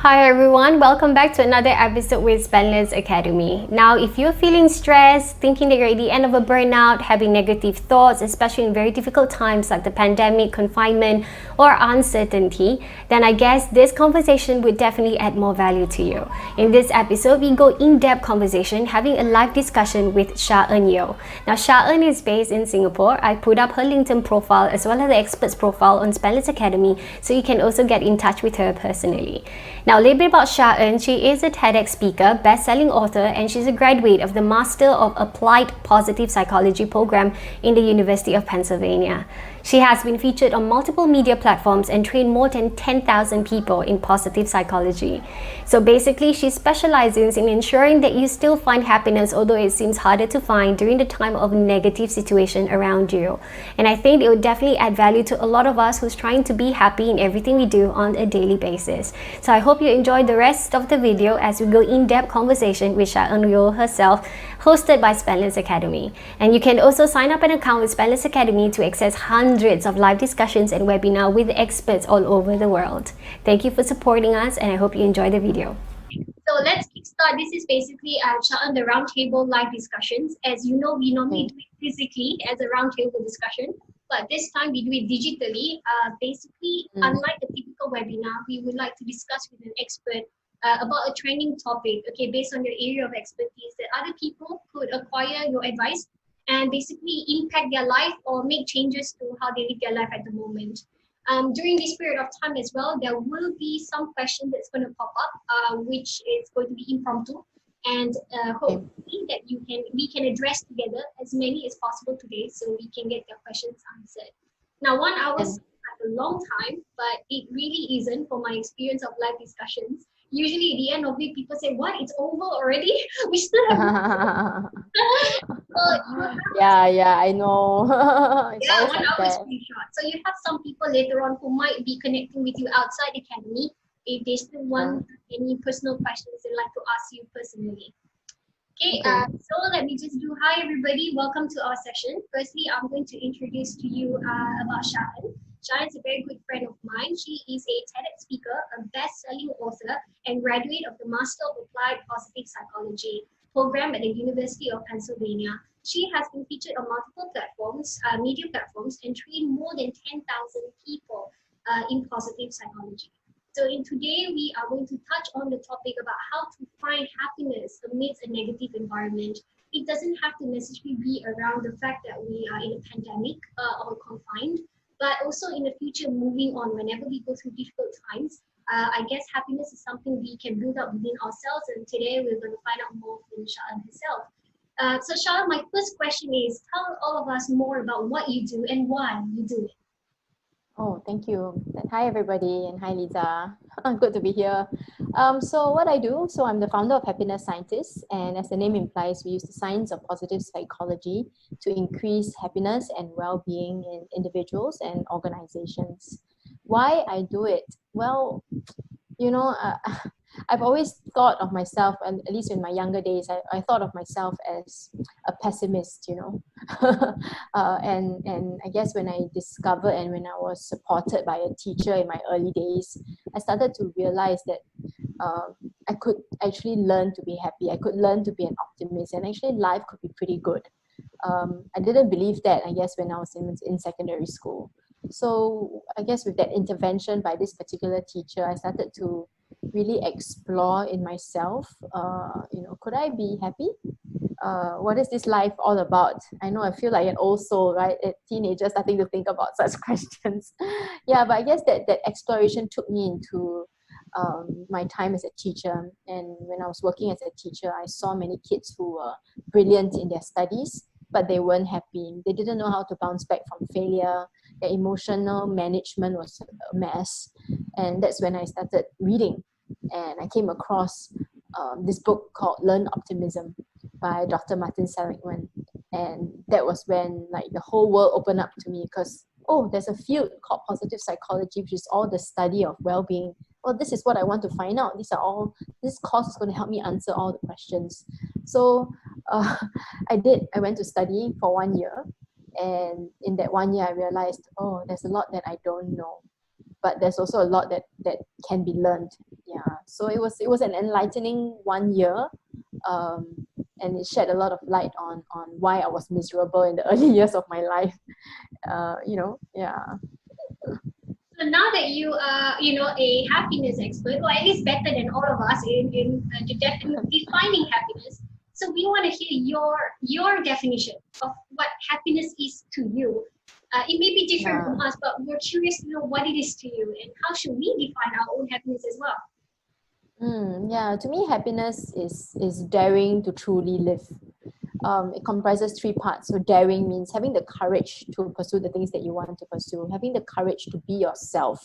Hi everyone, welcome back to another episode with Spendless Academy. Now, if you're feeling stressed, thinking that you're at the end of a burnout, having negative thoughts, especially in very difficult times like the pandemic, confinement, or uncertainty, then I guess this conversation would definitely add more value to you. In this episode, we go in-depth conversation, having a live discussion with Sha-En Yeo. Now, Sha-En is based in Singapore. I put up her LinkedIn profile as well as the expert's profile on Spendless Academy, so you can also get in touch with her personally. Now, a little bit about Sha-En. She is a TEDx speaker, best-selling author, and she's a graduate of the Master of Applied Positive Psychology program in the University of Pennsylvania. She has been featured on multiple media platforms and trained more than 10,000 people in positive psychology. So basically, she specializes in ensuring that you still find happiness, although it seems harder to find during the time of negative situation around you. And I think it would definitely add value to a lot of us who's trying to be happy in everything we do on a daily basis. So I hope you enjoyed the rest of the video as we go in-depth conversation with Sha-En Yeo herself, hosted by Spendless Academy. And you can also sign up an account with Spendless Academy to access hundreds of live discussions and webinars with experts all over the world. Thank you for supporting us, and I hope you enjoy the video. So let's kickstart. This is basically Sha-En the roundtable live discussions. As you know, we normally do it physically as a roundtable discussion, but this time we do it digitally. Basically, unlike a typical webinar, we would like to discuss with an expert about a trending topic, okay, based on your area of expertise that other people could acquire your advice and basically impact their life or make changes to how they live their life at the moment. During this period of time as well, there will be some question that's going to pop up, which is going to be impromptu, and hopefully that we can address together as many as possible today, so we can get their questions answered. Now, 1 hour sounds like a long time, but it really isn't from my experience of live discussions. Usually, at the end of it, people say, "What? It's over already? We still have." Yeah, I know. It's Yeah, always 1 hour is that. pretty short. So you have some people later on who might be connecting with you outside the academy if they still Uh, want any personal questions they'd like to ask you personally. Okay, okay. so let me just do hi everybody. Welcome to our session. Firstly, I'm going to introduce to you about Sha-En. Sha-En is a very good friend of mine. She is a TEDx speaker, a best-selling author, and graduate of the Master of Applied Positive Psychology program at the University of Pennsylvania. She has been featured on multiple platforms, media platforms, and trained more than 10,000 people in positive psychology. So in today, we are going to touch on the topic about how to find happiness amidst a negative environment. It doesn't have to necessarily be around the fact that we are in a pandemic or confined, but also in the future, moving on, whenever we go through difficult times, I guess happiness is something we can build up within ourselves. And today, we're going to find out more from Sha-En herself. So Sha-En, my first question is, tell all of us more about what you do and why you do it. Oh, thank you. Hi, everybody, and hi, Lisa. Good to be here. So what I do, so I'm the founder of Happiness Scientists, and as the name implies, we use the science of positive psychology to increase happiness and well-being in individuals and organizations. Why I do it? Well, you know, I've always thought of myself, and at least in my younger days, I thought of myself as a pessimist, and I guess when I discovered and when I was supported by a teacher in my early days, I started to realize that I could actually learn to be happy. I could learn to be an optimist, and actually life could be pretty good. I didn't believe that, I guess, when I was in secondary school. So I guess with that intervention by this particular teacher, I started to really explore in myself, could I be happy? What is this life all about? I know I feel like an old soul, right? A teenager starting to think about such questions. Yeah, but I guess that exploration took me into my time as a teacher. And when I was working as a teacher, I saw many kids who were brilliant in their studies, but they weren't happy. They didn't know how to bounce back from failure. Their emotional management was a mess. And that's when I started reading. And I came across this book called Learn Optimism by Dr. Martin Seligman. And that was when like the whole world opened up to me because, oh, there's a field called positive psychology, which is all the study of well-being. Well, this is what I want to find out. This course is going to help me answer all the questions. So I did. I went to study for 1 year. And in that 1 year, I realized, oh, there's a lot that I don't know. but there's also a lot that can be learned. Yeah, so it was an enlightening 1 year, and it shed a lot of light on why I was miserable in the early years of my life. Yeah. So now that you are, a happiness expert, or at least better than all of us in defining happiness. So we want to hear your definition of what happiness is to you. It may be different Yeah. from us, but we're curious to know what it is to you and how should we define our own happiness as well. Yeah, to me, happiness is daring to truly live. It comprises three parts. So daring means having the courage to pursue the things that you want to pursue, having the courage to be yourself.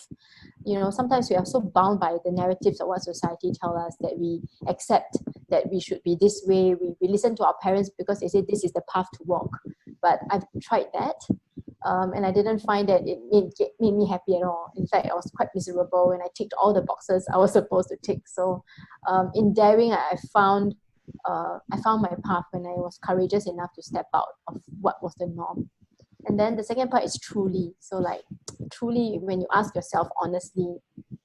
Sometimes we are so bound by the narratives of what society tell us that we accept that we should be this way. We listen to our parents because they say this is the path to walk. But I've tried that, and I didn't find that it made me happy at all. In fact, I was quite miserable when I ticked all the boxes I was supposed to tick. So in daring, I found my path when I was courageous enough to step out of what was the norm. And then the second part is truly. So like truly, when you ask yourself honestly,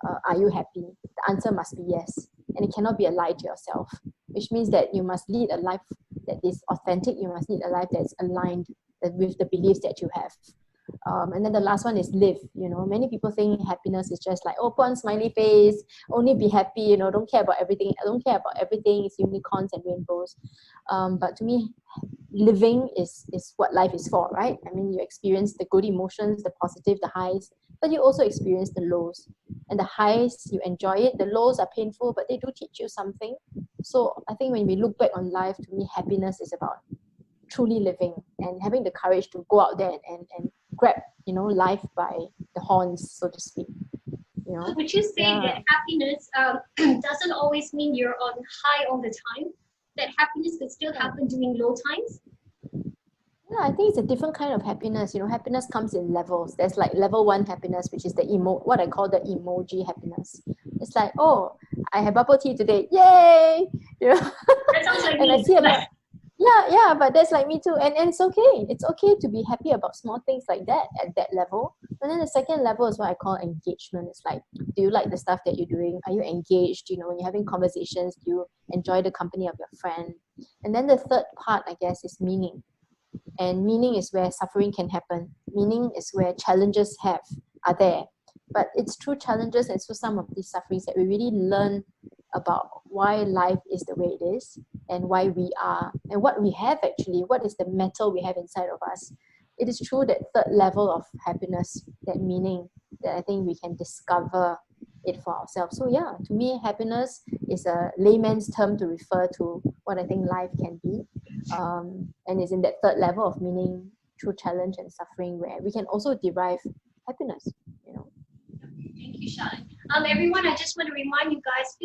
are you happy? The answer must be yes. And it cannot be a lie to yourself, which means that you must lead a life that is authentic. You must lead a life that's aligned with the beliefs that you have. And then the last one is live. Many people think happiness is just like, put on smiley face, only be happy, don't care about everything. I don't care about everything. It's unicorns and rainbows. But to me, living is what life is for, right? I mean, you experience the good emotions, the positive, the highs, but you also experience the lows. And the highs, you enjoy it. The lows are painful, but they do teach you something. So I think when we look back on life, to me, happiness is about truly living and having the courage to go out there and grab life by the horns, so to speak. So would you say that happiness doesn't always mean you're on high all the time? That happiness could still happen during low times? Yeah, I think it's a different kind of happiness. Happiness comes in levels. There's like level 1 happiness, which is what I call the emoji happiness. It's like, I have bubble tea today, yay! That sounds like and me. I see a lot. Yeah, but that's like me too. And it's okay. It's okay to be happy about small things like that at that level. And then the second level is what I call engagement. It's like, do you like the stuff that you're doing? Are you engaged? When you're having conversations, do you enjoy the company of your friend? And then the third part, I guess, is meaning. And meaning is where suffering can happen. Meaning is where challenges are there. But it's through challenges and through some of these sufferings that we really learn about why life is the way it is and why we are and what we have actually, what is the metal we have inside of us. It is through that third level of happiness, that meaning, that I think we can discover it for ourselves. So yeah, to me, happiness is a layman's term to refer to what I think life can be. And it's in that third level of meaning through challenge and suffering where we can also derive happiness. Thank you, Sha-En. Everyone, I just want to remind you guys,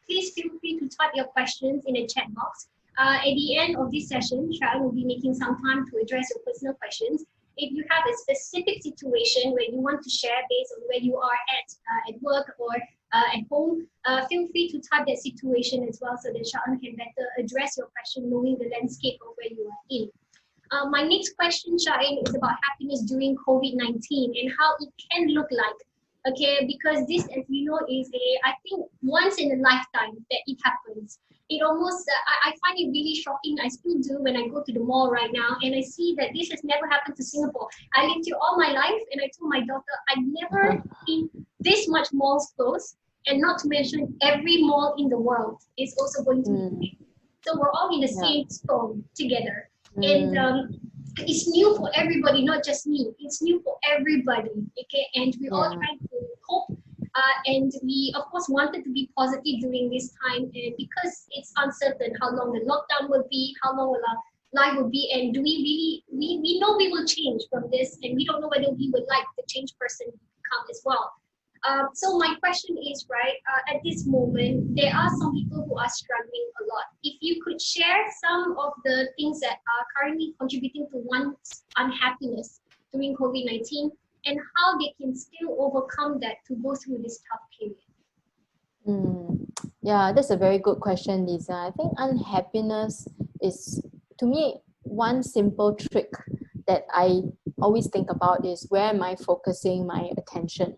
please feel free to type your questions in the chat box. At the end of this session, Sha-En will be making some time to address your personal questions. If you have a specific situation where you want to share based on where you are at work or at home, feel free to type that situation as well so that Sha-En can better address your question knowing the landscape of where you are in. My next question, Sha-En, is about happiness during COVID-19 and how it can look like. Okay, because this, as you know, is I think once in a lifetime that it happens. It almost, I find it really shocking. I still do when I go to the mall right now and I see that this has never happened to Singapore. I lived here all my life and I told my daughter, I've never seen this much malls closed, and not to mention every mall in the world is also going to be. So we're all in the same storm together. And it's new for everybody, not just me. It's new for everybody, okay? And we all trying to cope. And we, of course, wanted to be positive during this time because it's uncertain how long the lockdown will be, how long will our life will be, and do we really, we know we will change from this, and we don't know whether we would like the change person to become as well. So my question is, right, at this moment, there are some people who are struggling a lot. If you could share some of the things that are currently contributing to one's unhappiness during COVID-19 and how they can still overcome that to go through this tough period. Yeah, that's a very good question, Lisa. I think unhappiness is, to me, one simple trick that I always think about is where am I focusing my attention?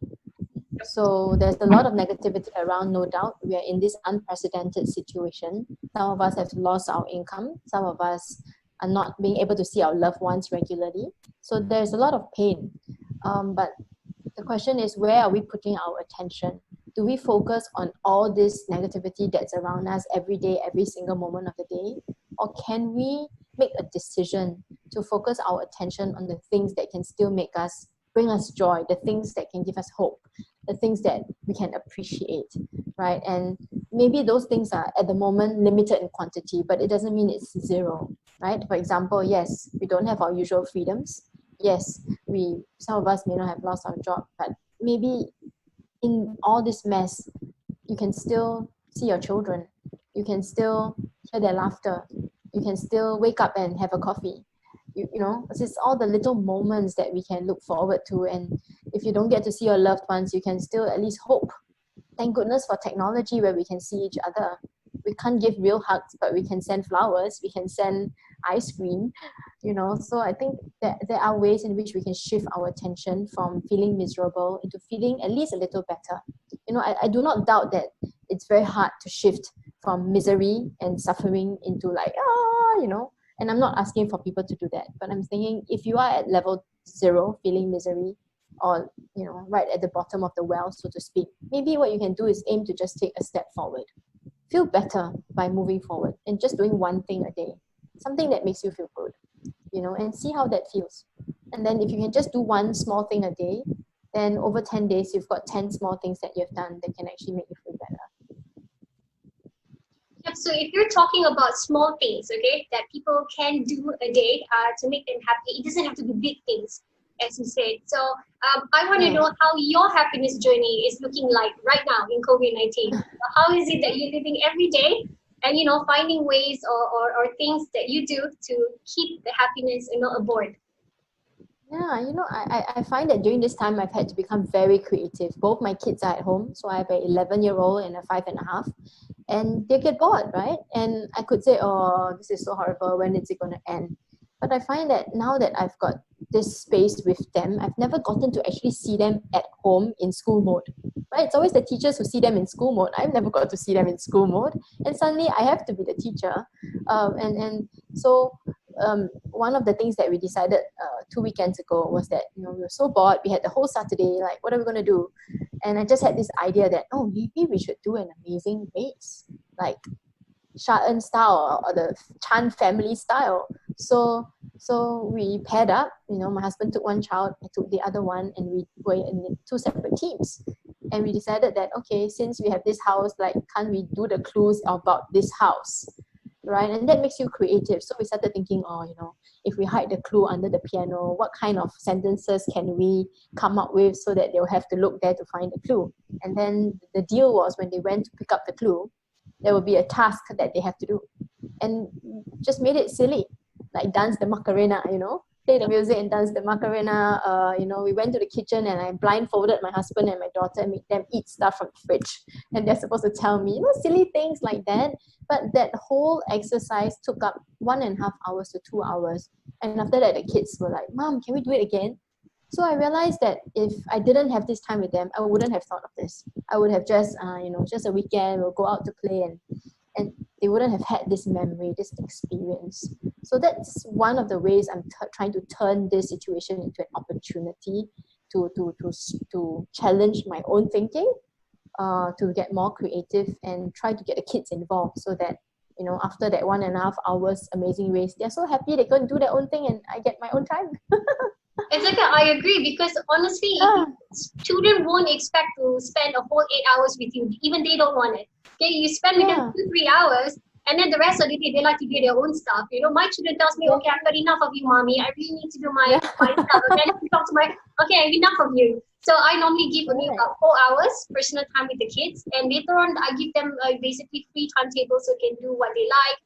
So there's a lot of negativity around, no doubt. We are in this unprecedented situation. Some of us have lost our income. Some of us are not being able to see our loved ones regularly. So there's a lot of pain. But the question is, where are we putting our attention? Do we focus on all this negativity that's around us every day, every single moment of the day? Or can we make a decision to focus our attention on the things that can still bring us joy, the things that can give us hope, the things that we can appreciate, right? And maybe those things are at the moment limited in quantity, but it doesn't mean it's zero, right? For example, yes, we don't have our usual freedoms. Yes, some of us may not have lost our job, but maybe in all this mess, you can still see your children. You can still hear their laughter. You can still wake up and have a coffee. You know, it's all the little moments that we can look forward to. And if you don't get to see your loved ones, you can still at least hope. Thank goodness for technology where we can see each other. We can't give real hugs, but we can send flowers. We can send ice cream, you know. So I think that there are ways in which we can shift our attention from feeling miserable into feeling at least a little better. You know, I do not doubt that it's very hard to shift from misery and suffering into like, you know, and I'm not asking for people to do that, but I'm thinking if you are at level 0 feeling misery, or you know, right at the bottom of the well, so to speak, maybe what you can do is aim to just take a step forward. Feel better by moving forward and just doing one thing a day, something that makes you feel good, you know, and see how that feels. And then if you can just do one small thing a day, then over 10 days you've got 10 small things that you've done that can actually make you feel better. Yep. So if you're talking about small things, okay, that people can do a day to make them happy, it doesn't have to be big things, as you said. So I want to know how your happiness journey is looking like right now in COVID-19. How is it that you're living every day and, you know, finding ways or things that you do to keep the happiness, you know, aboard? Yeah, you know, I find that during this time I've had to become very creative. Both my kids are at home, so I have an 11-year-old and a 5.5, and they get bored, right? And I could say, oh, this is so horrible, when is it going to end? But I find that now that I've got this space with them, I've never gotten to actually see them at home in school mode, right? It's always the teachers who see them in school mode. I've never got to see them in school mode, and suddenly I have to be the teacher. So one of the things that we decided 2 weekends ago was that, you know, we were so bored. We had the whole Saturday, like, what are we going to do? And I just had this idea that, oh, maybe we should do an amazing race, like Sha-En style or the Chan family style. So we paired up. You know, my husband took one child, I took the other one, and we were in 2 separate teams. And we decided that, okay, since we have this house, like, can't we do the clues about this house? Right? And that makes you creative. So we started thinking, oh, you know, if we hide the clue under the piano, what kind of sentences can we come up with so that they'll have to look there to find the clue? And then the deal was, when they went to pick up the clue, there will be a task that they have to do. And just made it silly, like dance the Macarena, you know, play the music and dance the Macarena. You know, we went to the kitchen and I blindfolded my husband and my daughter and made them eat stuff from the fridge. And they're supposed to tell me, you know, silly things like that. But that whole exercise took up 1.5 hours to 2 hours. And after that, the kids were like, Mom, can we do it again? So I realized that if I didn't have this time with them, I wouldn't have thought of this. I would have just, you know, just a weekend, we'll go out to play, and they wouldn't have had this memory, this experience. So that's one of the ways I'm trying to turn this situation into an opportunity to challenge my own thinking, to get more creative and try to get the kids involved, so that, you know, after that 1.5 hours amazing race, they're so happy they go and do their own thing and I get my own time. Exactly, I agree, because honestly, children won't expect to spend a whole 8 hours with you, even they don't want it. Okay, you spend with them 2-3 hours, and then the rest of the day they like to do their own stuff. You know, my children tells me, okay, I've got enough of you, mommy. I really need to do my stuff. And then I talk to my, okay, enough of you. So I normally give only about 4 hours personal time with the kids, and later on I give them basically free timetable so they can do what they like.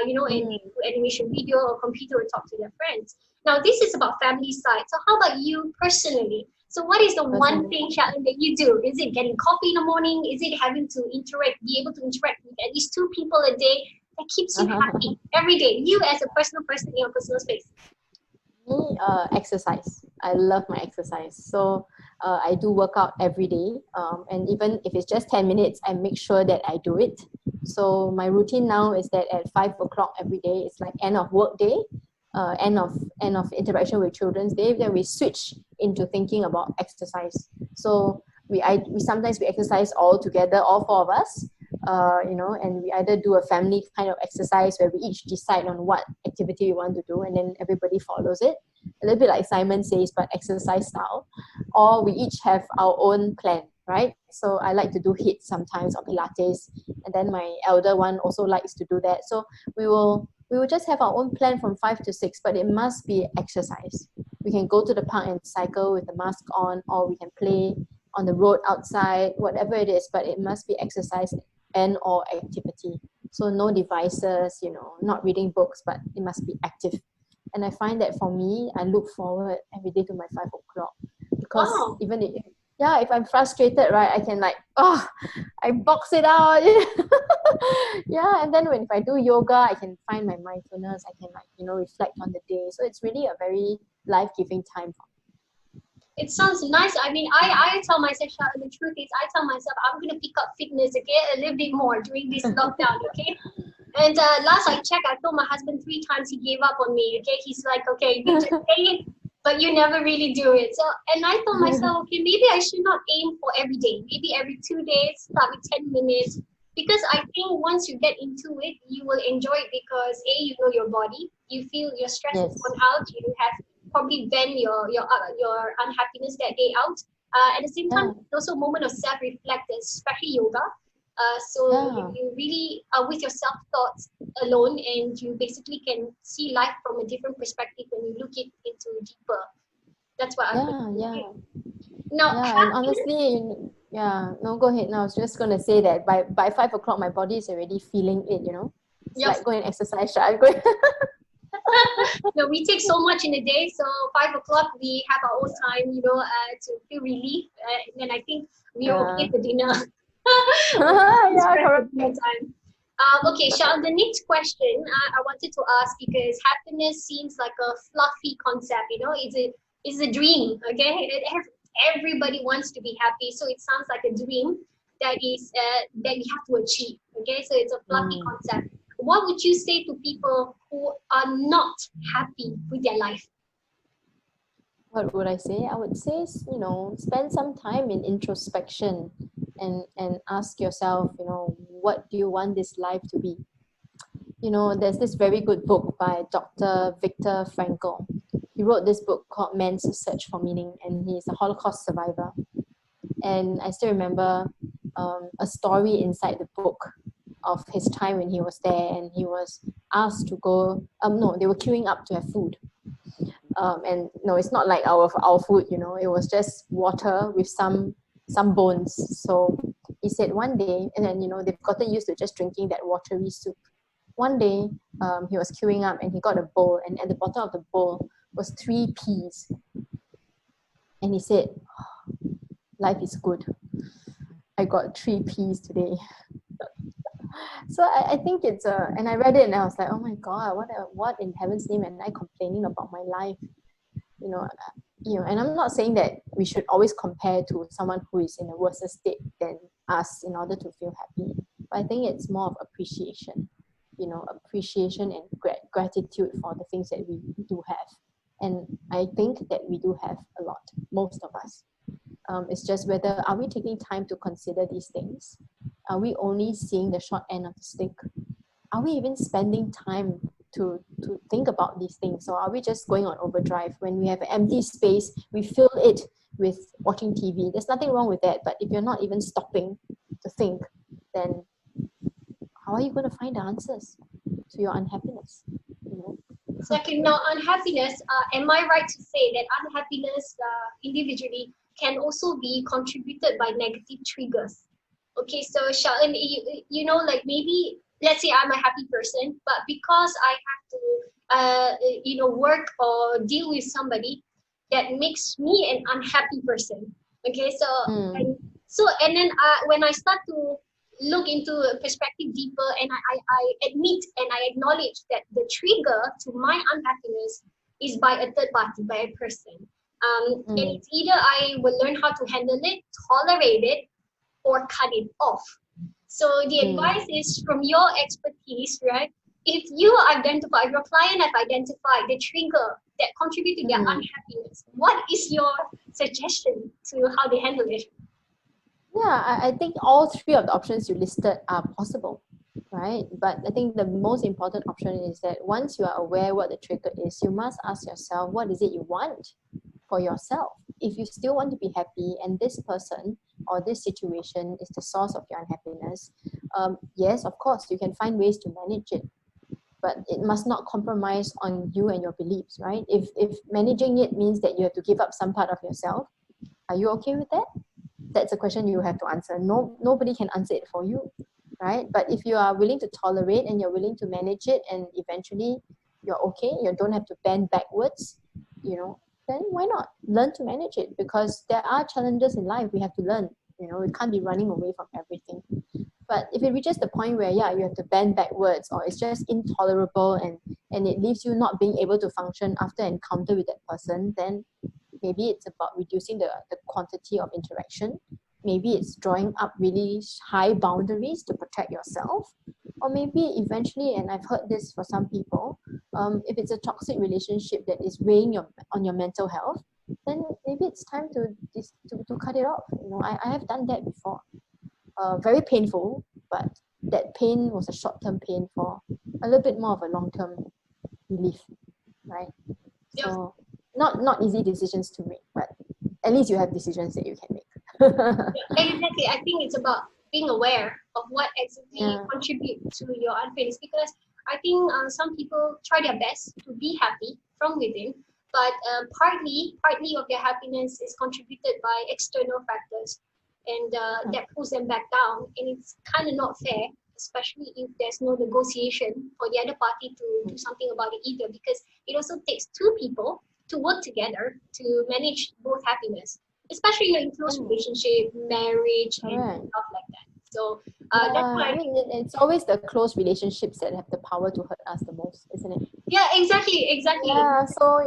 You know, and do animation video or computer or talk to their friends. Now, this is about family side. So how about you personally? So what is the one thing, Sha-En, that you do? Is it getting coffee in the morning? Is it having to be able to interact with at least 2 people a day that keeps you happy every day? You as a personal person in your personal space. Me, exercise. I love my exercise. So I do work out every day, and even if it's just 10 minutes, I make sure that I do it. So my routine now is that at 5 o'clock every day, it's like end of work day, end of interaction with children's day. Then we switch into thinking about exercise. So we sometimes we exercise all together, all four of us, and we either do a family kind of exercise where we each decide on what activity we want to do, and then everybody follows it. A little bit like Simon says, but exercise style. Or we each have our own plan, right? So I like to do HIIT sometimes or Pilates, and then my elder one also likes to do that. So we will just have our own plan from 5 to 6, but it must be exercise. We can go to the park and cycle with the mask on, or we can play on the road outside, whatever it is, but it must be exercise and or activity. So no devices, not reading books, but it must be active. And I find that for me, I look forward every day to my 5 o'clock, because Wow. even if I'm frustrated, right, I can I box it out. Yeah, and then if I do yoga, I can find my mindfulness. I can reflect on the day. So it's really a very life-giving time for It sounds nice. I mean, I tell myself, Sha-En, the truth is, I tell myself I'm gonna pick up fitness, okay, a little bit more during this lockdown, okay. And last I checked, I told my husband 3 times, he gave up on me. Okay, he's like, okay, you just say it, but you never really do it. So, and I told me. myself, okay, maybe I should not aim for every day. Maybe every 2 days, start with 10 minutes, because I think once you get into it, you will enjoy it because you know your body, you feel your stress is Yes. gone out, you have probably vent your unhappiness that day out. At the same time, Yeah. it's also a moment of self-reflect, especially yoga. So Yeah. you really are with your self-thoughts alone, and you basically can see life from a different perspective when you look it into deeper. That's what I Yeah. personally Yeah. think. Now, Yeah. And honestly, yeah. No, go ahead. Now I was just gonna say that by 5 o'clock, my body is already feeling it. It's yes, like go and exercise. I'm going. no, we take so much in a day. So 5 o'clock, we have our own time, to feel relief. And then I think we're okay Yeah. for dinner. We don't Yeah. stress at Correct. dinner time. Okay, Sean, the next question I wanted to ask, because happiness seems like a fluffy concept, it's a dream, okay? Everybody wants to be happy, so it sounds like a dream that you have to achieve, okay? So it's a fluffy Mm. concept. What would you say to people who are not happy with their life? What would I say? I would say, spend some time in introspection, and ask yourself, what do you want this life to be? There's this very good book by Dr. Viktor Frankl. He wrote this book called Man's Search for Meaning, and he's a Holocaust survivor. And I still remember a story inside the book of his time when he was there, and he was asked to go. No, they were queuing up to have food. And no, it's not like our food. It was just water with some bones. So he said one day, and then they've gotten used to just drinking that watery soup. One day, he was queuing up and he got a bowl, and at the bottom of the bowl was 3 peas. And he said, life is good. I got 3 peas today. So I think and I read it and I was like, oh my God, what in heaven's name am I complaining about my life? You know, and I'm not saying that we should always compare to someone who is in a worse state than us in order to feel happy. But I think it's more of appreciation, appreciation and gratitude for the things that we do have. And I think that we do have a lot, most of us. It's just whether are we taking time to consider these things? Are we only seeing the short end of the stick? Are we even spending time to think about these things, or are we just going on overdrive? When we have an empty space, we fill it with watching TV. There's nothing wrong with that, but if you're not even stopping to think, then how are you going to find the answers to your unhappiness? Exactly. Now, unhappiness, am I right to say that unhappiness individually can also be contributed by negative triggers? Okay, so Sha-En, like maybe, let's say I'm a happy person, but because I have to, work or deal with somebody that makes me an unhappy person. Okay, so Mm, and then when I start to look into a perspective deeper, and I admit and I acknowledge that the trigger to my unhappiness is by a third party, by a person. And it's either I will learn how to handle it, tolerate it, or cut it off. So the advice is from your expertise, right? If you identify, if your client have identified the trigger that contribute to their unhappiness, what is your suggestion to how they handle it? Yeah, I think all three of the options you listed are possible, right? But I think the most important option is that once you are aware what the trigger is, you must ask yourself, what is it you want for yourself? If you still want to be happy and this person or this situation is the source of your unhappiness, yes, of course, you can find ways to manage it, but it must not compromise on you and your beliefs, right? If managing it means that you have to give up some part of yourself, are you okay with that? That's a question you have to answer. Nobody can answer it for you, right? But if you are willing to tolerate and you're willing to manage it and eventually you're okay, you don't have to bend backwards, then why not learn to manage it? Because there are challenges in life we have to learn. We can't be running away from everything. But if it reaches the point where, yeah, you have to bend backwards or it's just intolerable and it leaves you not being able to function after encounter with that person, then maybe it's about reducing the quantity of interaction. Maybe it's drawing up really high boundaries to protect yourself. Or maybe eventually, and I've heard this for some people, if it's a toxic relationship that is weighing on your mental health, then maybe it's time to cut it off. I have done that before. Very painful, but that pain was a short-term pain for a little bit more of a long-term relief, right? So not easy decisions to make, but at least you have decisions that you can make. Exactly. I think it's about being aware of what exactly contribute to your unhappiness, because I think some people try their best to be happy from within, but partly of their happiness is contributed by external factors, and that pulls them back down, and it's kind of not fair, especially if there's no negotiation for the other party to do something about it either, because it also takes two people to work together to manage both happiness, especially in close relationship, marriage, and stuff like that. So that's why. I mean, it's always the close relationships that have the power to hurt us the most, isn't it? Yeah, exactly. Yeah, so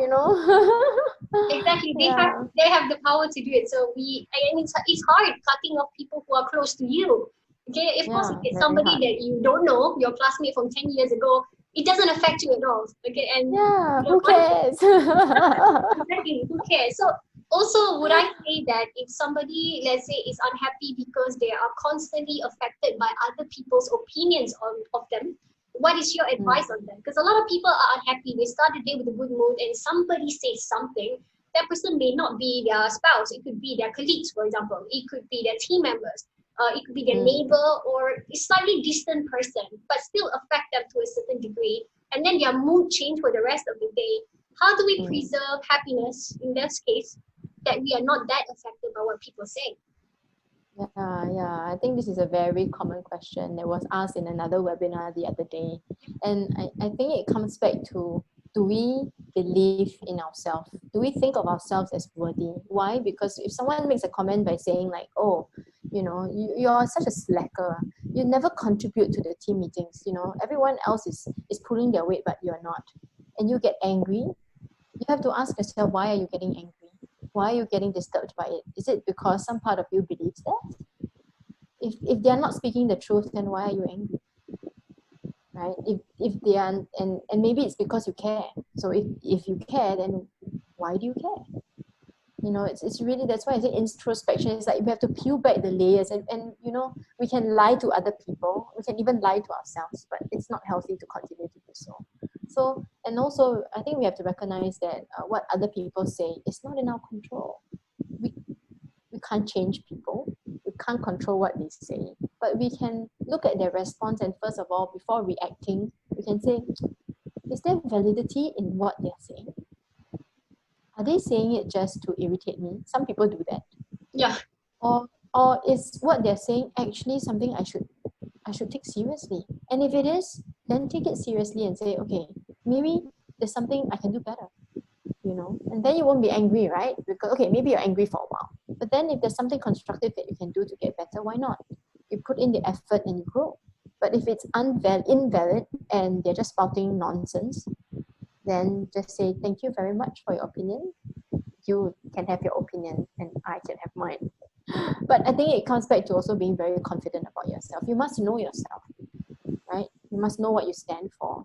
Exactly, yeah. they have the power to do it. So it's hard cutting off people who are close to you. Okay, of course, if it's Very somebody hard. that you don't know, your classmate from 10 years ago, it doesn't affect you at all. Okay, and Yeah, who cares? exactly, who cares? So also, would I say that if somebody, let's say, is unhappy because they are constantly affected by other people's opinions of them, what is your advice on them? Because a lot of people are unhappy. They start the day with a good mood, and somebody says something. That person may not be their spouse. It could be their colleagues, for example. It could be their team members. It could be their neighbor or a slightly distant person, but still affect them to a certain degree. And then their mood change for the rest of the day. How do we preserve happiness in this case that we are not that affected by what people say? Yeah. I think this is a very common question that was asked in another webinar the other day. And I think it comes back to, do we believe in ourselves? Do we think of ourselves as worthy? Why? Because if someone makes a comment by saying like, oh, you're such a slacker, you never contribute to the team meetings, everyone else is pulling their weight, but you're not. And you get angry, you have to ask yourself, why are you getting angry? Why are you getting disturbed by it? Is it because some part of you believes that? If they're not speaking the truth, then why are you angry? Right? If they are, and maybe it's because you care. So if you care, then why do you care? It's really, that's why I say introspection is like we have to peel back the layers, and we can lie to other people, we can even lie to ourselves, but it's not healthy to continue to do so. And also I think we have to recognize that what other people say is not in our control. We can't change people, we can't control what they say, but we can look at their response, and first of all, before reacting, we can say, is there validity in what they're saying? Are they saying it just to irritate me? Some people do that. Yeah. Or is what they're saying actually something I should take seriously? And if it is, then take it seriously and say, okay, maybe there's something I can do better. And then you won't be angry, right? Because okay, maybe you're angry for a while, but then if there's something constructive that you can do to get better, why not? You put in the effort and you grow. But if it's invalid and they're just spouting nonsense, then just say thank you very much for your opinion. you can have your opinion and I can have mine. But I think it comes back to also being very confident about yourself. You must know yourself, right? You must know what you stand for.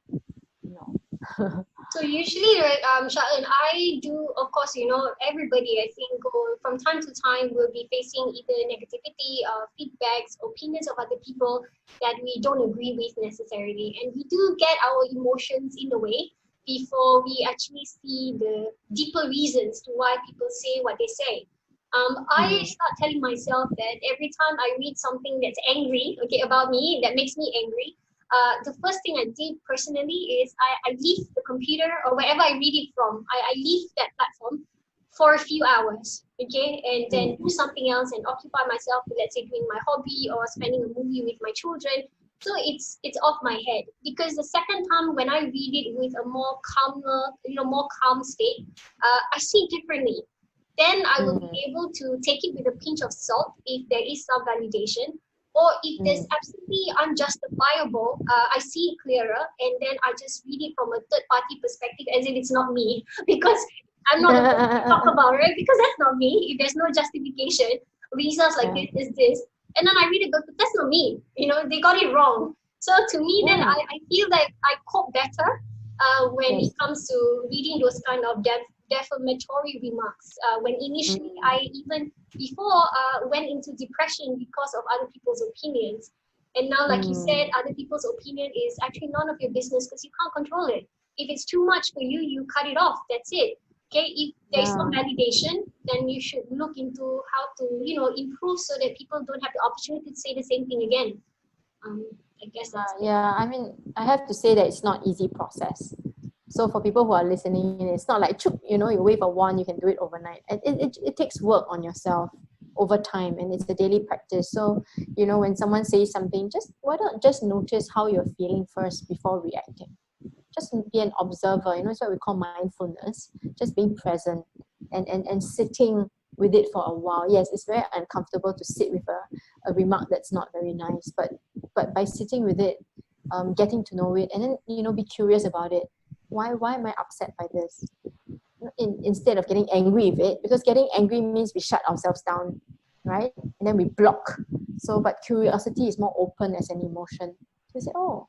You know. So usually, right, Sha-En, I do, of course, everybody, I think, from time to time will be facing either negativity, feedbacks, opinions of other people that we don't agree with necessarily. And we do get our emotions in the way before we actually see the deeper reasons to why people say what they say. I start telling myself that every time I read something that's angry, okay, about me, that makes me angry, the first thing I did personally is I leave the computer or wherever I read it from. I leave that platform for a few hours, okay, and then do something else and occupy myself with, let's say, doing my hobby or spending a movie with my children. So it's off my head, because the second time when I read it with a more calmer, more calm state, I see it differently. Then I will be able to take it with a pinch of salt if there is some validation, or if there's absolutely unjustifiable, I see it clearer, and then I just read it from a third party perspective as if it's not me, because I'm not the person to talk about, right? Because that's not me. If there's no justification, reasons like this, and then I read it, but that's not me. They got it wrong. So to me, then I feel like I cope better when it comes to reading those kind of defamatory remarks. When initially I even before went into depression because of other people's opinions. And now, like you said, other people's opinion is actually none of your business because you can't control it. If it's too much for you, you cut it off. That's it. Okay, if there's some validation, then you should look into how to, improve so that people don't have the opportunity to say the same thing again. I guess that's I mean, I have to say that it's not easy process. So for people who are listening, it's not like, you wave a wand, you can do it overnight. It takes work on yourself over time, and it's a daily practice. So, when someone says something, why not just notice how you're feeling first before reacting? Just be an observer. It's what we call mindfulness. Just being present and sitting with it for a while. Yes, it's very uncomfortable to sit with a remark that's not very nice, but by sitting with it, getting to know it, and then be curious about it. Why am I upset by this? Instead of getting angry with it, because getting angry means we shut ourselves down, right? And then we block. So, but curiosity is more open as an emotion. So we say, oh,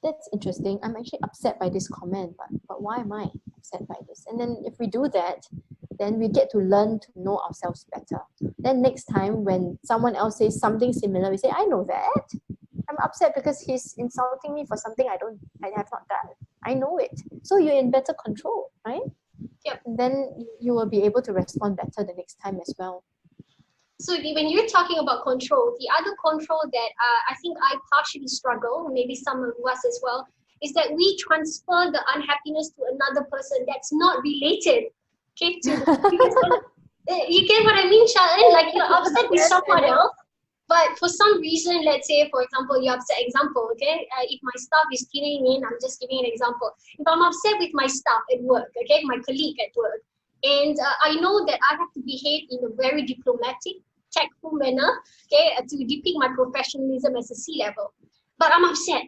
that's interesting. I'm actually upset by this comment, but why am I upset by this? And then if we do that, then we get to learn to know ourselves better. Then next time when someone else says something similar, we say, I know that. I'm upset because he's insulting me for something I have not done. I know it. So you're in better control, right? Yep. Then you will be able to respond better the next time as well. So when you're talking about control, the other control that I think I partially struggle, maybe some of us as well, is that we transfer the unhappiness to another person that's not related, okay, to the previous one. You get what I mean, Sha-En? Like you're upset with someone else, but for some reason, let's say, for example, you're upset, okay, if my staff is tuning in, I'm just giving an example. If I'm upset with my staff at work, okay, my colleague at work, and I know that I have to behave in a very diplomatic, tactful manner, okay, to depict my professionalism as a C-level. But I'm upset,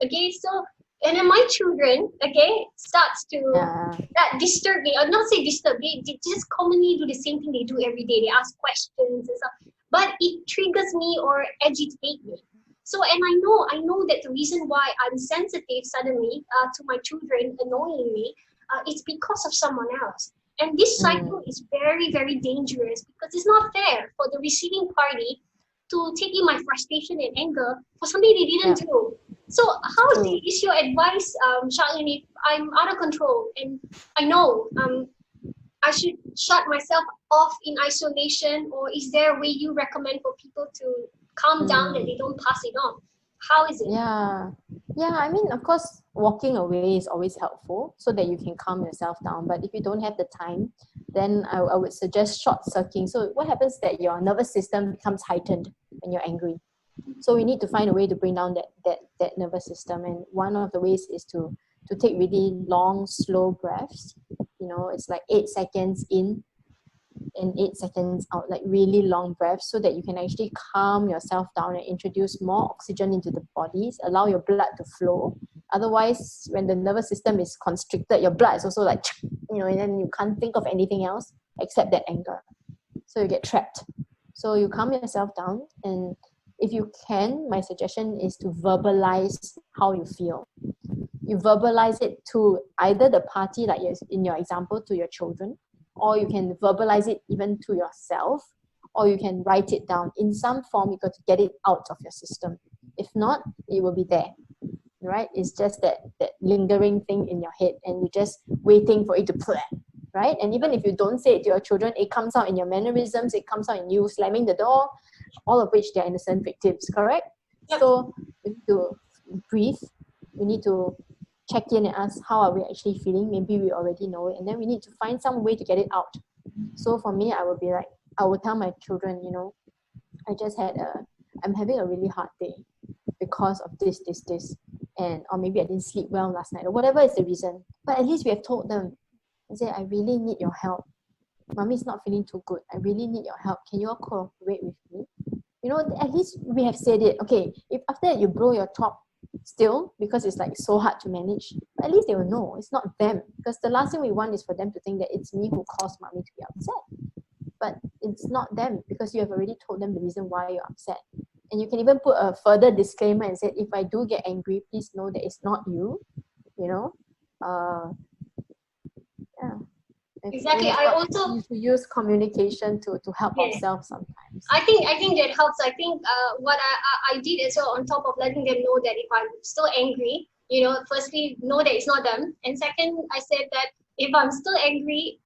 okay, so, and then my children, okay, starts to disturb me, or not say disturb, they just commonly do the same thing they do every day. They ask questions and stuff. But it triggers me or agitate me. So, and I know that the reason why I'm sensitive suddenly to my children annoying me, it's because of someone else. And this cycle is very, very dangerous because it's not fair for the receiving party to take in my frustration and anger for something they didn't do. So how is your advice, Sha-En, if I'm out of control and I know I should shut myself off in isolation, or is there a way you recommend for people to calm down that they don't pass it on? How is it? Yeah, I mean, of course, walking away is always helpful so that you can calm yourself down. But if you don't have the time, then I would suggest short circuiting. So what happens is that your nervous system becomes heightened when you're angry. So we need to find a way to bring down that nervous system. And one of the ways is to take really long, slow breaths. It's like 8 seconds in, in 8 seconds out, like really long breaths, so that you can actually calm yourself down and introduce more oxygen into the bodies, allow your blood to flow. Otherwise, when the nervous system is constricted, your blood is also like, and then you can't think of anything else except that anger. So you get trapped. So you calm yourself down, and if you can, my suggestion is to verbalize how you feel. You verbalize it to either the party, like in your example, to your children, or you can verbalize it even to yourself, or you can write it down. In some form, you got to get it out of your system. If not, it will be there, right? It's just that lingering thing in your head, and you're just waiting for it to play, right? And even if you don't say it to your children, it comes out in your mannerisms, it comes out in you slamming the door, all of which they're innocent victims, correct? Yep. So we need to breathe, we need to check in and ask, how are we actually feeling? Maybe we already know it, and then we need to find some way to get it out. So for me, I would tell my children, I'm having a really hard day because of this, and or maybe I didn't sleep well last night, or whatever is the reason. But at least we have told them, I say, I really need your help. Mommy's not feeling too good. I really need your help. Can you all cooperate with me? At least we have said it. Okay, if after that you blow your top still, because it's like so hard to manage, but at least they will know it's not them. Because the last thing we want is for them to think that it's me who caused mommy to be upset. But it's not them, because you have already told them the reason why you're upset. And you can even put a further disclaimer and say, if I do get angry, please know that it's not you. Yeah. Exactly. I also need to use communication to help Yes. ourselves sometimes. I think that helps. I think what I did as well, on top of letting them know that if I'm still angry, firstly know that it's not them, and second, I said that if I'm still angry,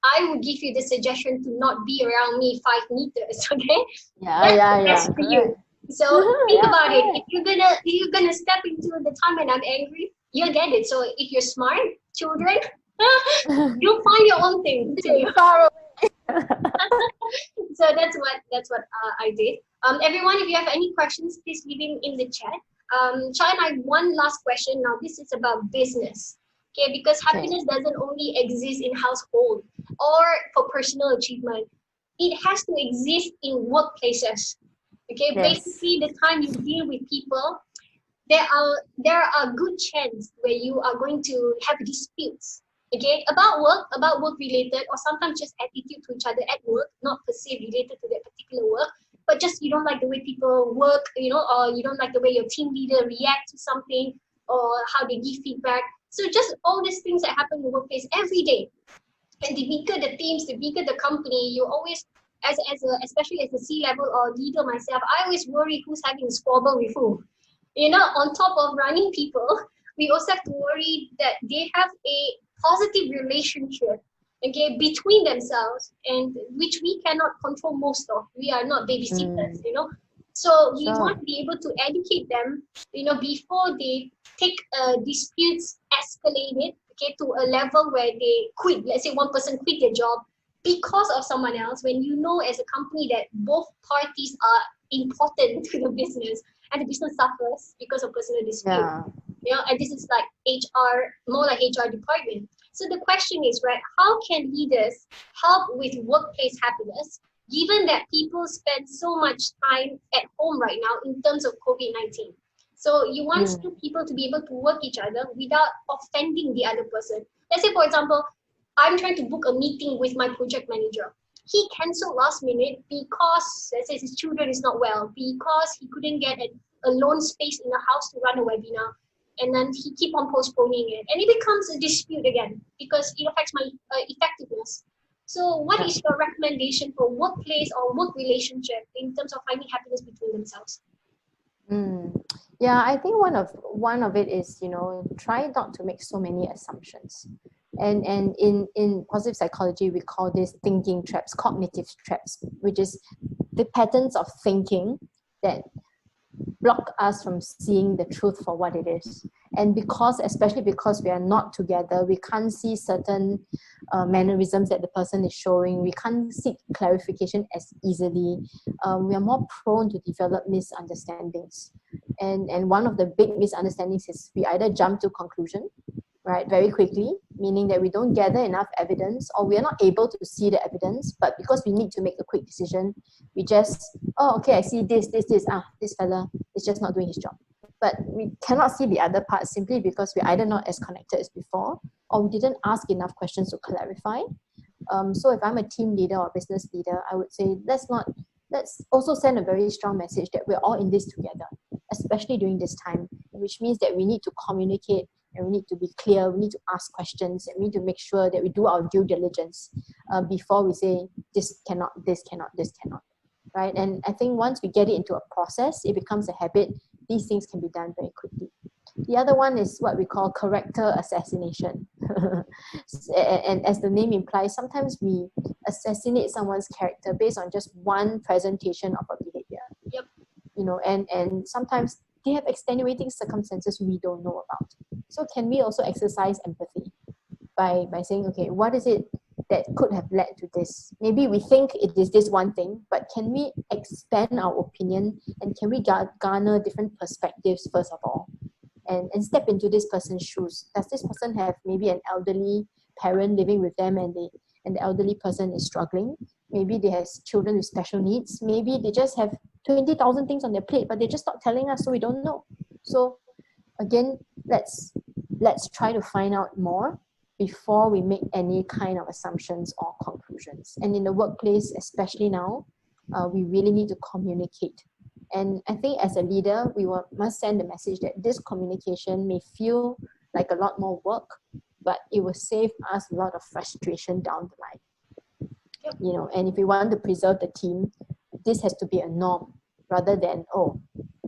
I would give you the suggestion to not be around me 5 meters. Okay, that's for you. So think about it. If you're gonna step into the time when I'm angry, you'll get it. So if you're smart, children, you'll find your own thing. Far away. So that's what I did. Everyone, if you have any questions, please leave it in the chat. Sha-En, I have one last question. Now this is about business. Okay, because happiness doesn't only exist in household or for personal achievement. It has to exist in workplaces. Okay, basically the time you deal with people, there are good chance where you are going to have disputes. Okay, about work related, or sometimes just attitude to each other at work, not per se related to that particular work, but just you don't like the way people work, or you don't like the way your team leader reacts to something, or how they give feedback. So just all these things that happen in the workplace every day. And the bigger the teams, the bigger the company, you always, especially as a C-level or leader myself, I always worry who's having a squabble with who. On top of running people, we also have to worry that they have a positive relationship, okay, between themselves, and which we cannot control most of. We are not babysitters, So we want to be able to educate them, before they take disputes escalated, okay, to a level where they quit. Let's say one person quit their job because of someone else, when as a company that both parties are important to the business, and the business suffers because of personal dispute. And this is like HR, more like HR department. So the question is, right, how can leaders help with workplace happiness, given that people spend so much time at home right now in terms of COVID-19? So you want still people to be able to work each other without offending the other person. Let's say, for example, I'm trying to book a meeting with my project manager. He canceled last minute because, let's say, his children is not well, because he couldn't get a loan space in the house to run a webinar, and then he keep on postponing it, and it becomes a dispute again because it affects my effectiveness. So what is your recommendation for workplace or work relationship in terms of finding happiness between themselves? Yeah, I think one of it is, try not to make so many assumptions. And in positive psychology, we call this thinking traps, cognitive traps, which is the patterns of thinking that block us from seeing the truth for what it is. And especially because we are not together, we can't see certain mannerisms that the person is showing. We can't seek clarification as easily. We are more prone to develop misunderstandings. And one of the big misunderstandings is we either jump to conclusion, right, very quickly, meaning that we don't gather enough evidence or we are not able to see the evidence, but because we need to make a quick decision, we just, oh, okay, I see this, this fella is just not doing his job. But we cannot see the other part simply because we're either not as connected as before or we didn't ask enough questions to clarify. So if I'm a team leader or business leader, I would say let's also send a very strong message that we're all in this together, especially during this time, which means that we need to communicate and we need to be clear, we need to ask questions, and we need to make sure that we do our due diligence before we say this cannot, right? And I think once we get it into a process, it becomes a habit, these things can be done very quickly. The other one is what we call character assassination. And as the name implies, sometimes we assassinate someone's character based on just one presentation of a behavior. Yep. You know, and sometimes they have extenuating circumstances we don't know about. So can we also exercise empathy by saying, okay, what is it that could have led to this? Maybe we think it is this one thing, but can we expand our opinion and can we garner different perspectives first of all? And step into this person's shoes. Does this person have maybe an elderly parent living with them and the elderly person is struggling? Maybe they have children with special needs. Maybe they just have 20,000 things on their plate, but they're just not telling us, so we don't know. So again, let's try to find out more before we make any kind of assumptions or conclusions. And in the workplace, especially now, we really need to communicate. And I think as a leader, we must send the message that this communication may feel like a lot more work, but it will save us a lot of frustration down the line. Yep. You know, and if we want to preserve the team, this has to be a norm rather than, oh,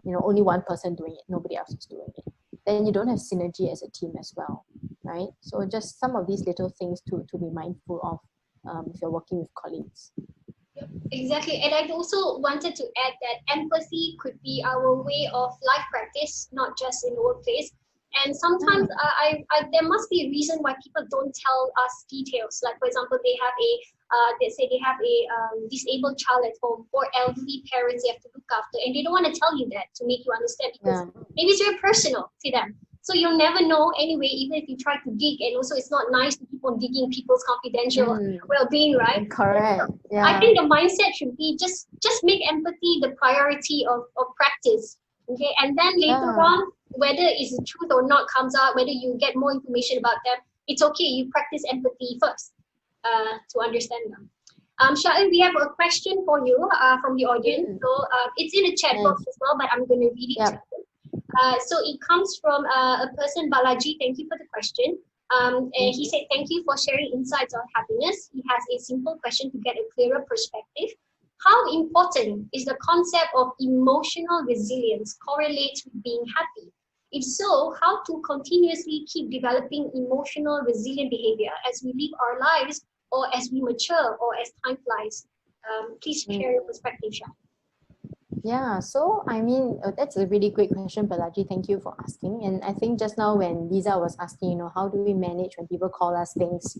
you know, only one person doing it, nobody else is doing it. Then you don't have synergy as a team as well, right? So just some of these little things to be mindful of if you're working with colleagues. Exactly, and I also wanted to add that empathy could be our way of life practice, not just in the workplace. And sometimes there must be a reason why people don't tell us details. Like for example, they have a disabled child at home or elderly parents they have to look after, and they don't want to tell you that to make you understand because maybe it's very personal to them. So you'll never know anyway, even if you try to dig. And also, it's not nice to keep on digging people's confidential well-being, right? Correct. Yeah. I think the mindset should be just make empathy the priority of practice. Okay, and then later on, whether it's the truth or not comes out, whether you get more information about them, it's okay. You practice empathy first to understand them. Sha-En, we have a question for you from the audience. So it's in the chat box as well, but I'm going to read it to you. So it comes from a person, Balaji. Thank you for the question. And he said, thank you for sharing insights on happiness. He has a simple question to get a clearer perspective. How important is the concept of emotional resilience correlates with being happy? If so, how to continuously keep developing emotional resilient behavior as we live our lives or as we mature or as time flies? Please share your perspective, Sha. Yeah, so I mean, that's a really great question, Balaji. Thank you for asking. And I think just now when Lisa was asking, you know, how do we manage when people call us things,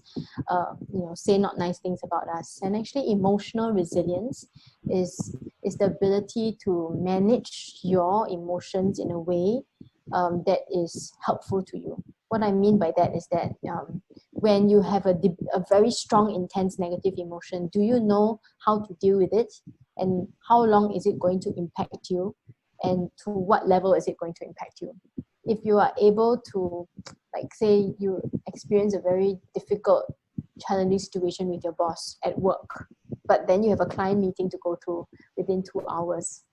you know, say not nice things about us? And actually, emotional resilience is the ability to manage your emotions in a way that is helpful to you. What I mean by that is that when you have a very strong, intense negative emotion, do you know how to deal with it? And how long is it going to impact you? And to what level is it going to impact you? If you are able to, like say you experience a very difficult, challenging situation with your boss at work, but then you have a client meeting to go to within 2 hours.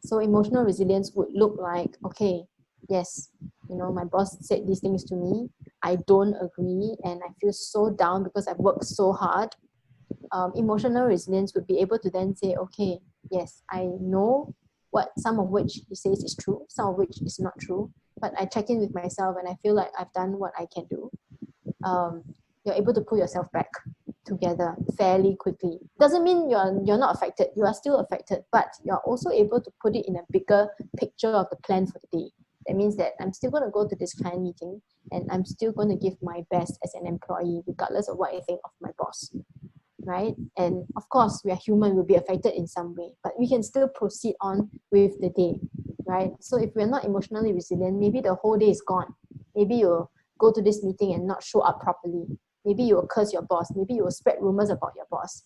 So emotional resilience would look like, okay, yes, you know, my boss said these things to me. I don't agree and I feel so down because I've worked so hard. Emotional resilience would be able to then say, okay, yes, I know what some of which he says is true, some of which is not true, but I check in with myself and I feel like I've done what I can do. You're able to pull yourself back together fairly quickly. Doesn't mean you're not affected. You are still affected, but you're also able to put it in a bigger picture of the plan for the day. That means that I'm still going to go to this client meeting and I'm still going to give my best as an employee, regardless of what I think of my boss. Right? And of course, we are human, we'll be affected in some way, but we can still proceed on with the day, right? So if we're not emotionally resilient, maybe the whole day is gone. Maybe you'll go to this meeting and not show up properly. Maybe you will curse your boss. Maybe you will spread rumors about your boss.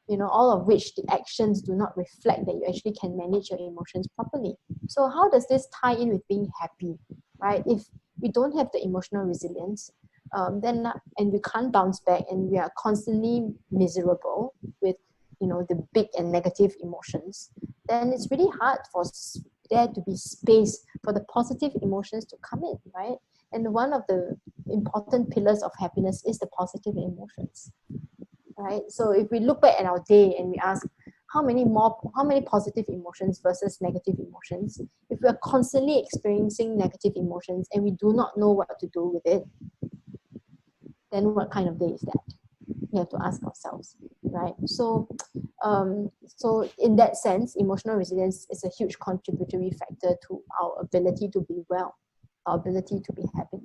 All of which the actions do not reflect that you actually can manage your emotions properly. So how does this tie in with being happy, right? If we don't have the emotional resilience, and we can't bounce back, and we are constantly miserable with the big and negative emotions, then it's really hard for there to be space for the positive emotions to come in, right? And one of the important pillars of happiness is the positive emotions, right? So if we look back at our day and we ask how many positive emotions versus negative emotions, if we are constantly experiencing negative emotions and we do not know what to do with it, then what kind of day is that? We have to ask ourselves, right? So in that sense, emotional resilience is a huge contributory factor to our ability to be well, our ability to be happy.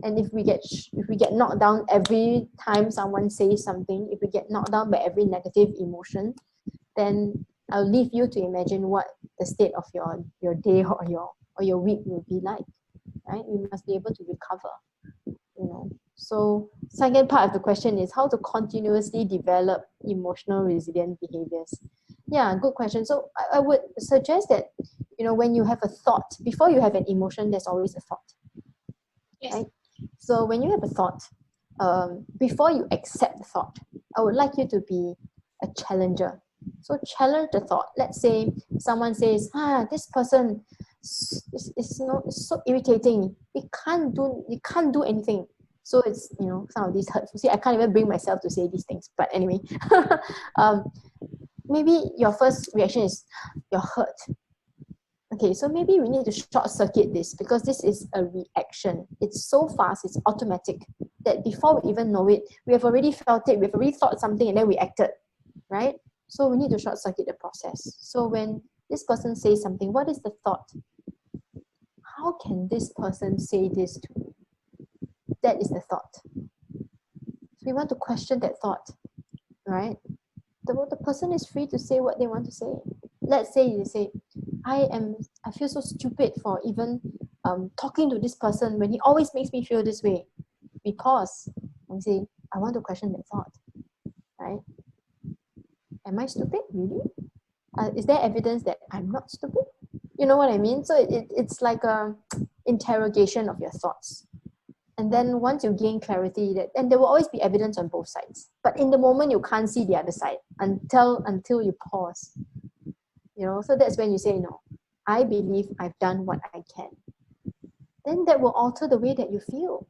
And if we get knocked down every time someone says something, if we get knocked down by every negative emotion, then I'll leave you to imagine what the state of your day or your week will be like, right? We must be able to recover, So second part of the question is how to continuously develop emotional resilient behaviors. Yeah, good question. So I would suggest that, when you have a thought, before you have an emotion, there's always a thought. Yes. Right? So when you have a thought, before you accept the thought, I would like you to be a challenger. So challenge the thought. Let's say someone says, this person is so irritating. You can't do anything. So it's, some of these hurtful. See, I can't even bring myself to say these things. But anyway, maybe your first reaction is you're hurt. Okay, so maybe we need to short circuit this, because this is a reaction. It's so fast, it's automatic, that before we even know it, we have already felt it, we've already thought something and then we acted, right? So we need to short circuit the process. So when this person says something, what is the thought? How can this person say this to me? That is the thought. So we want to question that thought, right? The person is free to say what they want to say. Let's say you say, I feel so stupid for even talking to this person when he always makes me feel this way. We pause and say, I want to question that thought, right? Am I stupid? Really? Is there evidence that I'm not stupid? You know what I mean? So it's like a interrogation of your thoughts. And then once you gain clarity, and there will always be evidence on both sides. But in the moment, you can't see the other side until you pause. So that's when you say, no, I believe I've done what I can. Then that will alter the way that you feel.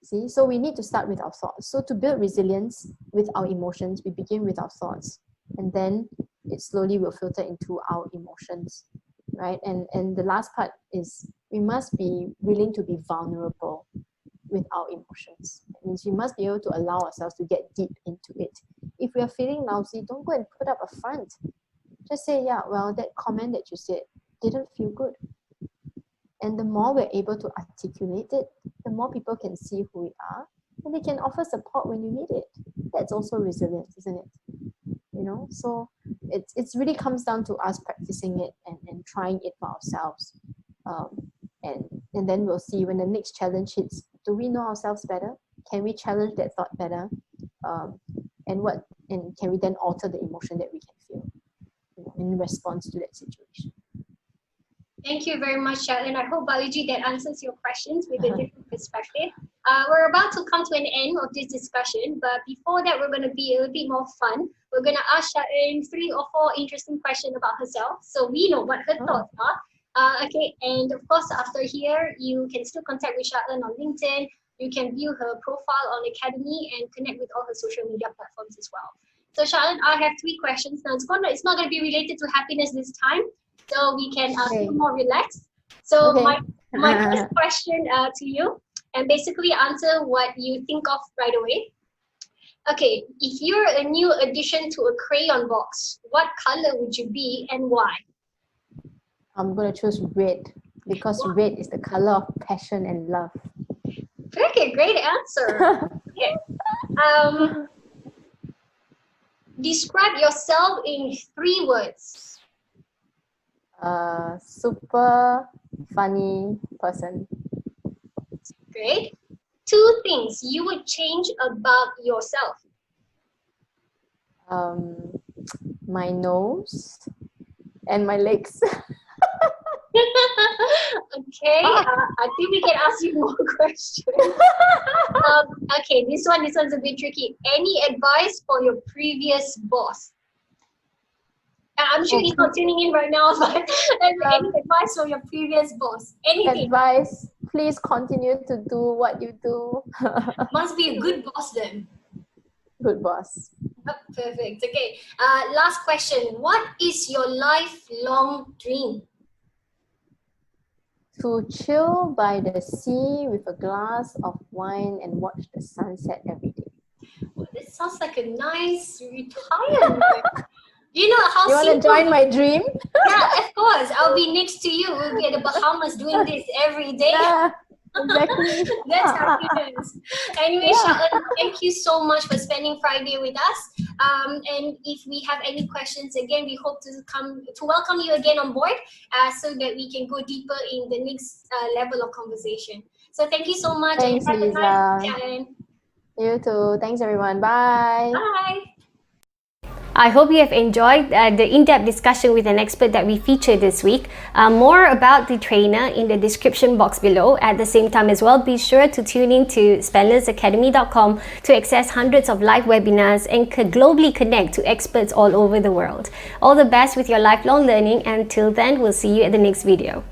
See, so we need to start with our thoughts. So to build resilience with our emotions, we begin with our thoughts, and then it slowly will filter into our emotions, right? And the last part is we must be willing to be vulnerable with our emotions. It means we must be able to allow ourselves to get deep into it. If we are feeling lousy, don't go and put up a front. Just say, yeah, well, that comment that you said didn't feel good. And the more we're able to articulate it, the more people can see who we are, and they can offer support when you need it. That's also resilience, isn't it? So it's really comes down to us practicing it and trying it for ourselves. And then we'll see when the next challenge hits, do we know ourselves better? Can we challenge that thought better? And can we then alter the emotion that we can feel in response to that situation? Thank you very much, Sha-En. I hope, Baliji, that answers your questions with a different perspective. We're about to come to an end of this discussion, but before that, we're going to be a little bit more fun. We're going to ask Sha-En 3 or 4 interesting questions about herself, so we know what her thoughts are. Okay, and of course, after here, you can still contact with Sha-En on LinkedIn. You can view her profile on Academy and connect with all her social media platforms as well. So, Sha-En, I have 3 questions. Now, it's not going to be related to happiness this time, so we can feel more relaxed. So my first question to you, and basically answer what you think of right away. Okay, if you're a new addition to a crayon box, what color would you be and why? I'm going to choose red, because red is the color of passion and love. Okay, great answer. Okay. Describe yourself in 3 words. Super funny person. Great. 2 things you would change about yourself. My nose and my legs. Okay, I think we can ask you more questions. Okay, this one's a bit tricky. Any advice for your previous boss? I'm sure he's not tuning in right now, but any advice for your previous boss? Anything? Advice, please continue to do what you do. Must be a good boss then. Good boss. Oh, perfect. Okay. Last question. What is your lifelong dream? To chill by the sea with a glass of wine and watch the sunset every day. Well, this sounds like a nice retirement. You know how You want to simple. join my dream? Yeah, of course. I'll be next to you. We'll be at the Bahamas doing this every day. Yeah, exactly. That's happiness. Anyway, Sha-En, thank you so much for spending Friday with us. And if we have any questions, again, we hope to welcome you again on board so that we can go deeper in the next level of conversation. So thank you so much. Thanks, and have a Lisa. nice day, Sha-En. You too. Thanks, everyone. Bye. Bye. I hope you have enjoyed the in-depth discussion with an expert that we featured this week. More about the trainer in the description box below. At the same time as well, be sure to tune in to spendlessacademy.com to access hundreds of live webinars and globally connect to experts all over the world. All the best with your lifelong learning. Until then, we'll see you at the next video.